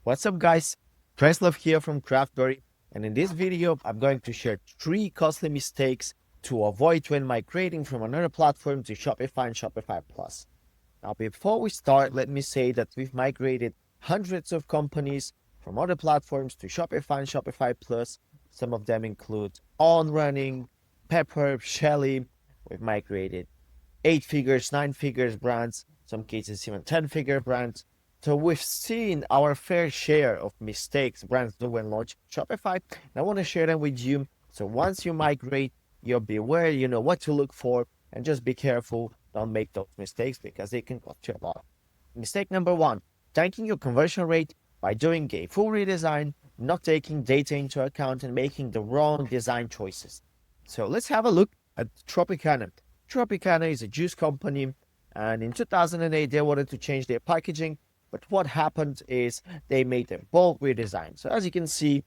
What's up guys, Preslav here from craftberry, and in this video I'm going to share 3 costly mistakes to avoid when migrating from another platform to Shopify and Shopify Plus. Now before we start, let me say that we've migrated hundreds of companies from other platforms to Shopify and Shopify Plus. Some of them include On Running, Pepper, Shelly. We've migrated 8 figures, 9 figures brands, some cases even 10-figure brands. So we've seen our fair share of mistakes brands do when launching Shopify, and I want to share them with you. So once you migrate, you'll be aware, you know what to look for, and just be careful. Don't make those mistakes because they can cost you a lot. Mistake number 1, tanking your conversion rate by doing a full redesign, not taking data into account, and making the wrong design choices. So let's have a look at Tropicana. Tropicana is a juice company, and in 2008 they wanted to change their packaging. But what happened is they made a bold redesign. So as you can see,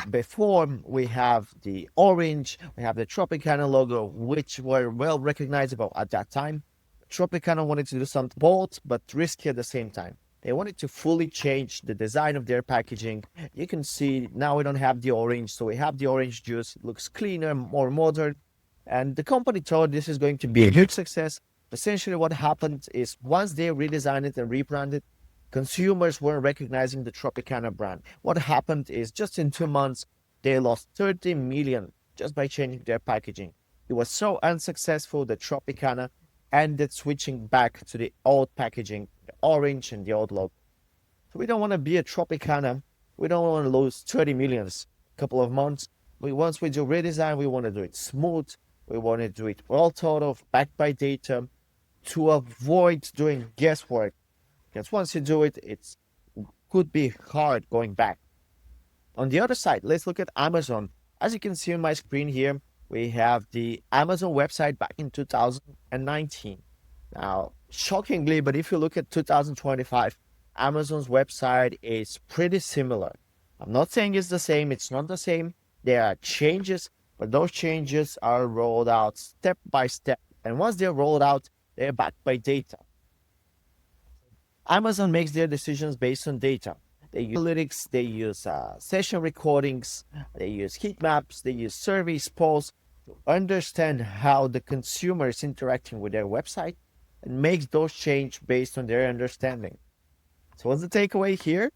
before we have the orange, we have the Tropicana logo, which were well recognizable at that time. Tropicana wanted to do something bold, but risky at the same time. They wanted to fully change the design of their packaging. You can see now we don't have the orange, so we have the orange juice. It looks cleaner, more modern. And the company thought this is going to be a huge success. Essentially what happened is once they redesigned it and rebranded, consumers weren't recognizing the Tropicana brand. What happened is just in 2 months, they lost 30 million just by changing their packaging. It was so unsuccessful that Tropicana ended switching back to the old packaging, the orange and the old logo. So we don't want to be a Tropicana. We don't want to lose 30 millions a couple of months. Once we do redesign, we want to do it smooth. We want to do it well thought of, backed by data, to avoid doing guesswork. Because once you do it, it could be hard going back. On the other side, let's look at Amazon. As you can see on my screen here, we have the Amazon website back in 2019. Now, shockingly, but if you look at 2025, Amazon's website is pretty similar. I'm not saying it's the same, it's not the same. There are changes, but those changes are rolled out step by step. And once they're rolled out, they're backed by data. Amazon makes their decisions based on data. They use analytics, they use session recordings, they use heat maps, they use surveys, polls to understand how the consumer is interacting with their website and makes those changes based on their understanding. So what's the takeaway here?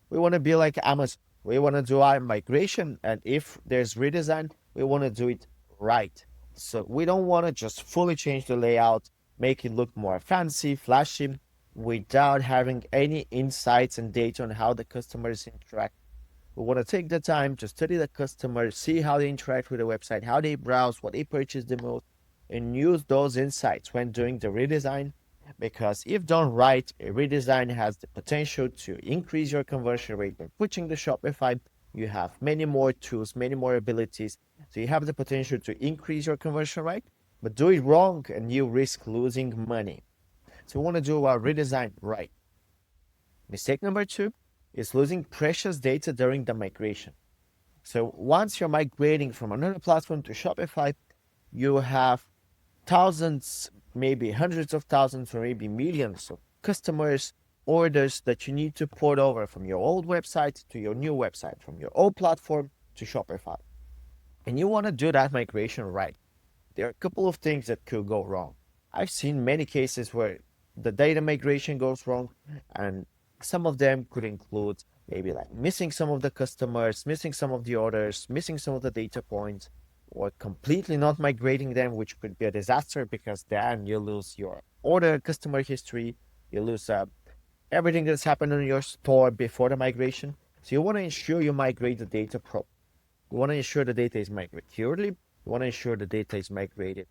We want to be like Amazon. We want to do our migration, and if there's redesign, we want to do it right. So we don't want to just fully change the layout, make it look more fancy, flashy, without having any insights and data on how the customers interact. We want to take the time to study the customer, see how they interact with the website, how they browse, what they purchase the most, and use those insights when doing the redesign. Because if done right, a redesign has the potential to increase your conversion rate. By switching to Shopify, you have many more tools, many more abilities. So you have the potential to increase your conversion rate, but do it wrong and you risk losing money. So we want to do our redesign right. Mistake number 2 is losing precious data during the migration. So once you're migrating from another platform to Shopify, you have thousands, maybe hundreds of thousands, or maybe millions of customers, orders that you need to port over from your old website to your new website, from your old platform to Shopify. And you want to do that migration right. There are a couple of things that could go wrong. I've seen many cases where the data migration goes wrong, and some of them could include maybe like missing some of the customers, missing some of the orders, missing some of the data points, or completely not migrating them, which could be a disaster because then you lose your order customer history, you lose everything that's happened in your store before the migration. So you want to ensure you migrate the data properly. You want to ensure the data is migrated securely. You want to ensure the data is migrated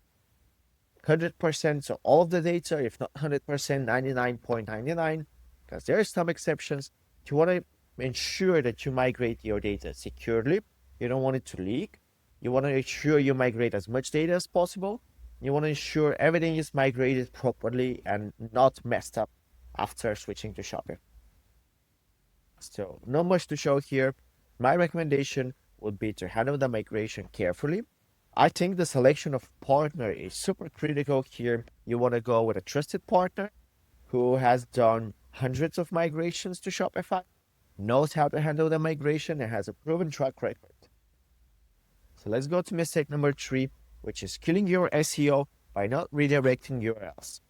100%, so all of the data, if not 100%, 99.99, because there are some exceptions. You want to ensure that you migrate your data securely. You don't want it to leak. You want to ensure you migrate as much data as possible. You want to ensure everything is migrated properly and not messed up after switching to Shopify. So not much to show here. My recommendation would be to handle the migration carefully. I think the selection of partner is super critical here. You want to go with a trusted partner who has done hundreds of migrations to Shopify, knows how to handle the migration, and has a proven track record. So let's go to mistake number 3, which is killing your SEO by not redirecting URLs.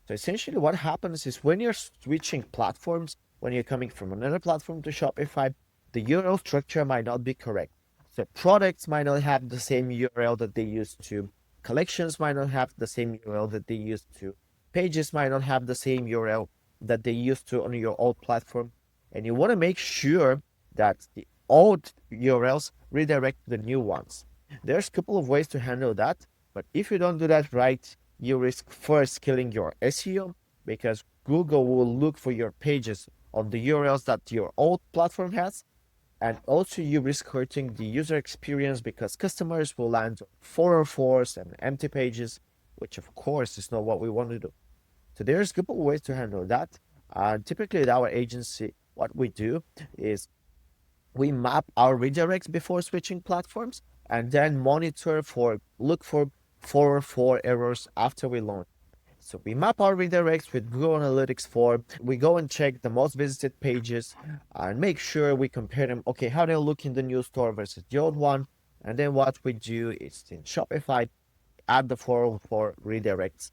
So essentially what happens is when you're switching platforms, when you're coming from another platform to Shopify, the URL structure might not be correct. So products might not have the same URL that they used to. Collections might not have the same URL that they used to. Pages might not have the same URL that they used to on your old platform. And you want to make sure that the old URLs redirect the new ones. There's a couple of ways to handle that, but if you don't do that right, you risk first killing your SEO because Google will look for your pages on the URLs that your old platform has. And also you risk hurting the user experience because customers will land on 404s and empty pages, which of course is not what we want to do. So there's a couple of ways to handle that. Typically at our agency, what we do is we map our redirects before switching platforms and then look for 404 errors after we launch. So we map our redirects with Google Analytics 4. We go and check the most visited pages and make sure we compare them. Okay, how they look in the new store versus the old one. And then what we do is in Shopify, add the 404 redirects.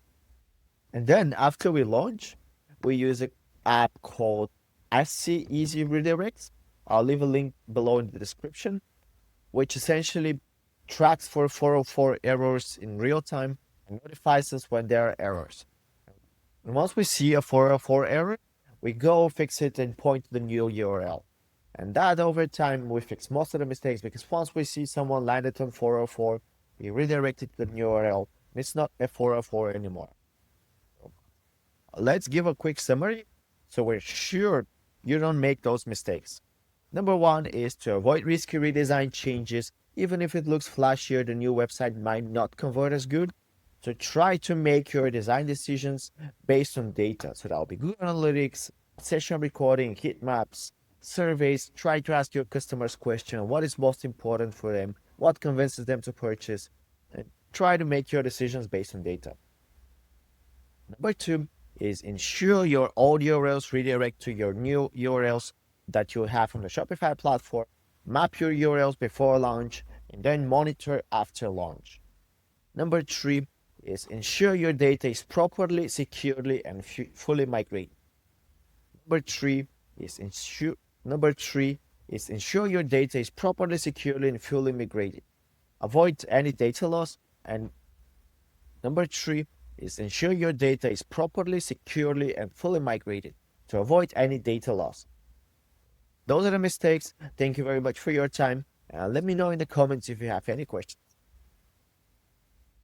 And then after we launch, we use an app called SC Easy Redirects. I'll leave a link below in the description, which essentially tracks for 404 errors in real time and notifies us when there are errors. And once we see a 404 error, we go fix it and point to the new URL. And that over time, we fix most of the mistakes because once we see someone landed on 404, we redirect it to the new URL. And it's not a 404 anymore. So let's give a quick summary so we're sure you don't make those mistakes. Number 1 is to avoid risky redesign changes. Even if it looks flashier, the new website might not convert as good. So try to make your design decisions based on data. So that'll be Google Analytics, session recording, heat maps, surveys. Try to ask your customers question, what is most important for them, what convinces them to purchase, and try to make your decisions based on data. Number 2 is ensure your old URLs redirect to your new URLs that you have on the Shopify platform. Map your URLs before launch and then monitor after launch. Number 3 is ensure your data is properly, securely, and fully migrated. Number 3 is ensure your data is properly, securely, and fully migrated. Avoid any data loss. And number 3 is ensure your data is properly, securely, and fully migrated to avoid any data loss. Those are the mistakes. Thank you very much for your time. Let me know in the comments if you have any questions.